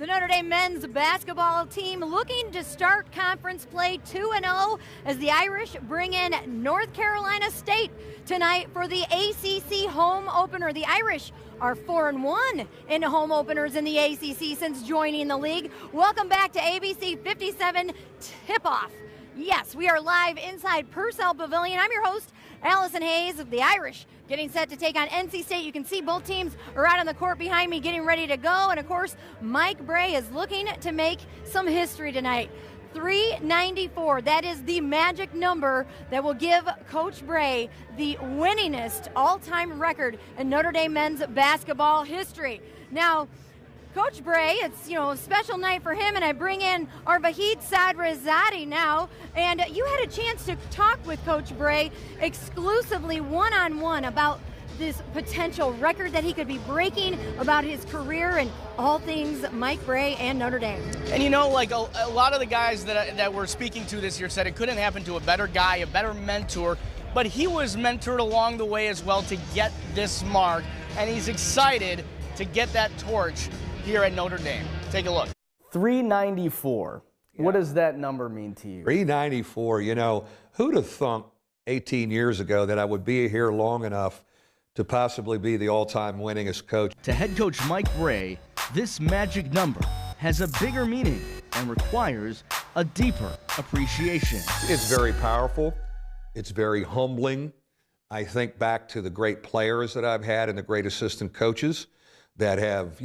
The Notre Dame men's basketball team looking to start conference play 2-0 as the Irish bring in North Carolina State tonight for the ACC home opener. The Irish are 4-1 in home openers in the ACC since joining the league. Welcome back to ABC 57 Tip-Off. Yes, we are live inside Purcell Pavilion. I'm your host, Allison Hayes of the Irish, getting set to take on NC State. You can see both teams are out on the court behind me getting ready to go. And, of course, Mike Brey is looking to make some history tonight. 394, that is the magic number that will give Coach Brey the winningest all-time record in Notre Dame men's basketball history. Now, Coach Brey, it's, a special night for him, and I bring in our Vahid Sadrazadi now. And you had a chance to talk with Coach Brey exclusively one-on-one about this potential record that he could be breaking, about his career and all things Mike Brey and Notre Dame. And a lot of the guys that we're speaking to this year said it couldn't happen to a better guy, a better mentor, but he was mentored along the way as well to get this mark, and he's excited to get that torch here at Notre Dame. Take a look. 394. Yeah. What does that number mean to you? 394. Who'd have thunk 18 years ago that I would be here long enough to possibly be the all-time winningest coach? To head coach Mike Brey, this magic number has a bigger meaning and requires a deeper appreciation. It's very powerful. It's very humbling. I think back to the great players that I've had and the great assistant coaches that have,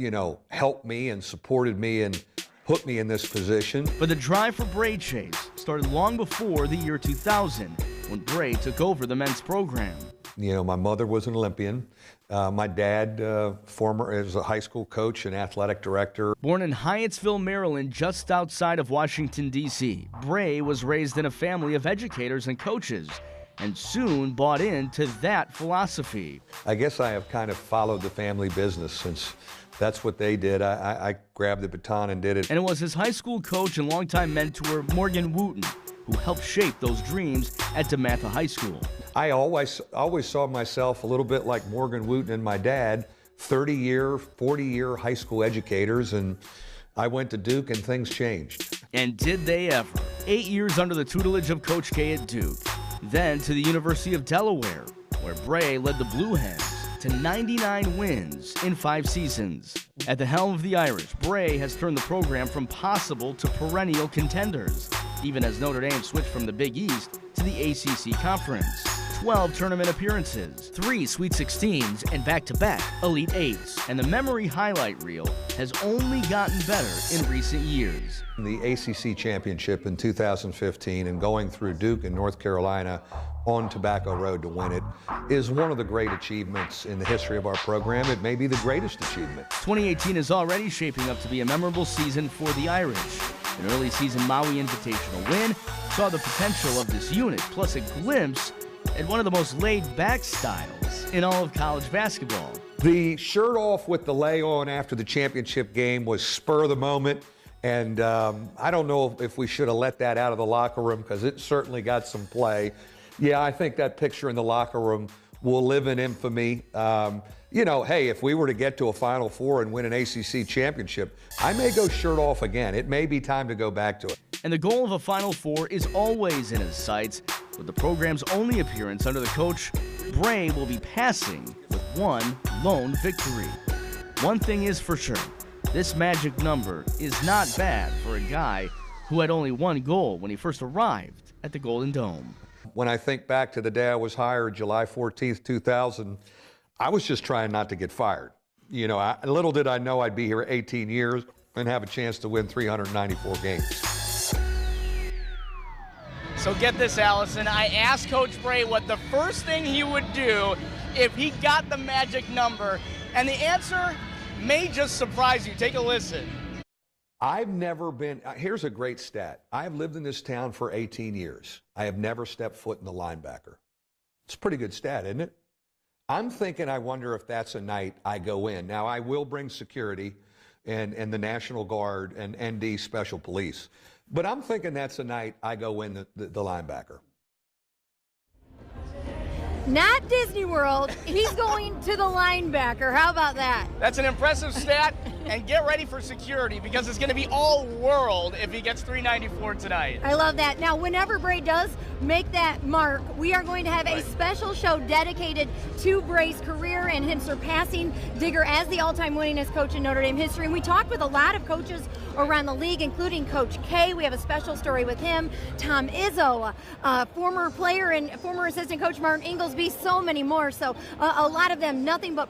helped me and supported me and put me in this position. But the drive for Brey Chase started long before the year 2000 when Brey took over the men's program. My mother was an Olympian. My dad, is a high school coach and athletic director. Born in Hyattsville, Maryland, just outside of Washington, D.C., Brey was raised in a family of educators and coaches, and soon bought into that philosophy. I guess I have kind of followed the family business since that's what they did. I grabbed the baton and did it. And it was his high school coach and longtime mentor, Morgan Wooten, who helped shape those dreams at DeMatha High School. I always saw myself a little bit like Morgan Wooten and my dad, 30-year, 40-year high school educators, and I went to Duke and things changed. And did they ever? 8 years under the tutelage of Coach K at Duke. Then to the University of Delaware, where Brey led the Blue Hens to 99 wins in 5 seasons. At the helm of the Irish, Brey has turned the program from possible to perennial contenders, even as Notre Dame switched from the Big East to the ACC Conference. 12 tournament appearances, 3 Sweet 16s, and back-to-back Elite 8s. And the memory highlight reel has only gotten better in recent years. The ACC championship in 2015 and going through Duke and North Carolina on Tobacco Road to win it is one of the great achievements in the history of our program. It may be the greatest achievement. 2018 is already shaping up to be a memorable season for the Irish. An early season Maui Invitational win saw the potential of this unit, plus a glimpse at one of the most laid-back styles in all of college basketball. The shirt off with the lay on after the championship game was spur of the moment, and I don't know if we should have let that out of the locker room because it certainly got some play. Yeah, I think that picture in the locker room will live in infamy. Hey, if we were to get to a Final Four and win an ACC championship, I may go shirt off again. It may be time to go back to it. And the goal of a Final Four is always in his sights. With the program's only appearance under the coach, Brey will be passing with one lone victory. One thing is for sure, this magic number is not bad for a guy who had only one goal when he first arrived at the Golden Dome. When I think back to the day I was hired, July 14th, 2000, I was just trying not to get fired. Little did I know I'd be here 18 years and have a chance to win 394 games. So get this, Allison. I asked Coach Brey what the first thing he would do if he got the magic number, and the answer may just surprise you. Take a listen. I've never been, here's a great stat. I've lived in this town for 18 years. I have never stepped foot in the linebacker. It's a pretty good stat, isn't it? I'm thinking, I wonder if that's a night I go in. Now, I will bring security and the National Guard and ND Special Police. But I'm thinking that's a night I go in the linebacker. Not Disney World. He's going to the linebacker. How about that? That's an impressive stat. And get ready for security because it's going to be all world if he gets 394 tonight. I love that. Now, whenever Brey does make that mark, we are going to have a special show dedicated to Brey's career and him surpassing Digger as the all-time winningest coach in Notre Dame history. And we talked with a lot of coaches around the league, including Coach K. We have a special story with him. Tom Izzo, former player and former assistant coach Martin Inglesby, so many more. So a lot of them, nothing but